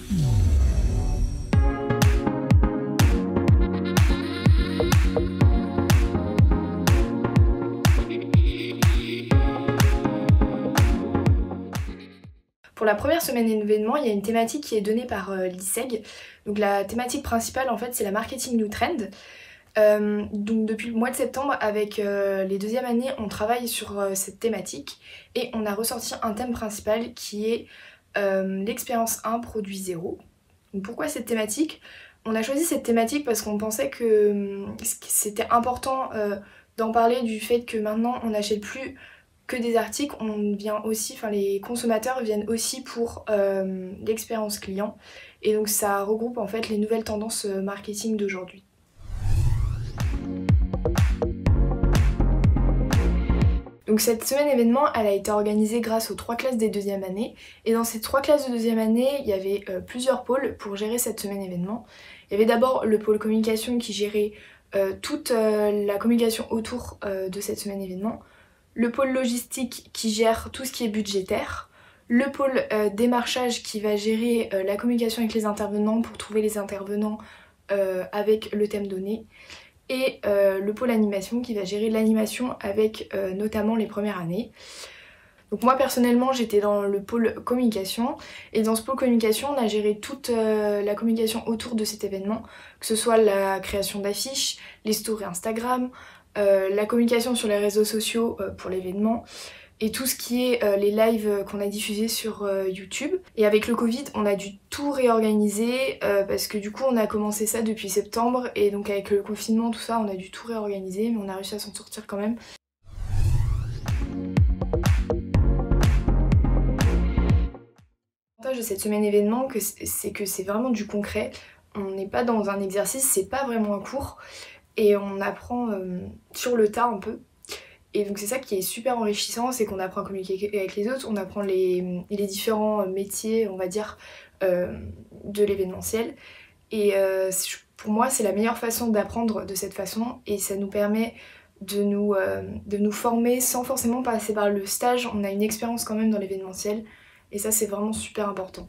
Pour la première semaine d'événement, il y a une thématique qui est donnée par l'ISEG. Donc la thématique principale en fait c'est la marketing new trend. Donc depuis le mois de septembre avec les deuxièmes années on travaille sur cette thématique et on a ressorti un thème principal qui est l'expérience 1 produit 0. Donc pourquoi cette thématique? On a choisi cette thématique parce qu'on pensait que c'était important d'en parler du fait que maintenant on n'achète plus que des articles, on vient aussi, enfin les consommateurs viennent aussi pour l'expérience client et donc ça regroupe en fait les nouvelles tendances marketing d'aujourd'hui. Donc cette semaine événement, elle a été organisée grâce aux 3 classes des deuxièmes années et dans ces 3 classes de deuxième année, il y avait plusieurs pôles pour gérer cette semaine événement. Il y avait d'abord le pôle communication qui gérait toute la communication autour de cette semaine événement, le pôle logistique qui gère tout ce qui est budgétaire, le pôle démarchage qui va gérer la communication avec les intervenants pour trouver les intervenants avec le thème donné, et le pôle animation qui va gérer l'animation avec notamment les premières années. Donc moi personnellement j'étais dans le pôle communication et dans ce pôle communication on a géré toute la communication autour de cet événement, que ce soit la création d'affiches, les stories Instagram, la communication sur les réseaux sociaux pour l'événement et tout ce qui est les lives qu'on a diffusés sur YouTube. Et avec le Covid on a dû tout réorganiser parce que du coup on a commencé ça depuis septembre et donc avec le confinement tout ça on a dû tout réorganiser mais on a réussi à s'en sortir quand même. L'avantage de cette semaine événement c'est que c'est vraiment du concret, on n'est pas dans un exercice, c'est pas vraiment un cours et on apprend sur le tas un peu. Et donc c'est ça qui est super enrichissant, c'est qu'on apprend à communiquer avec les autres, on apprend les différents métiers, on va dire, de l'événementiel. Et pour moi c'est la meilleure façon d'apprendre de cette façon et ça nous permet de nous former sans forcément passer par le stage, on a une expérience quand même dans l'événementiel et ça c'est vraiment super important.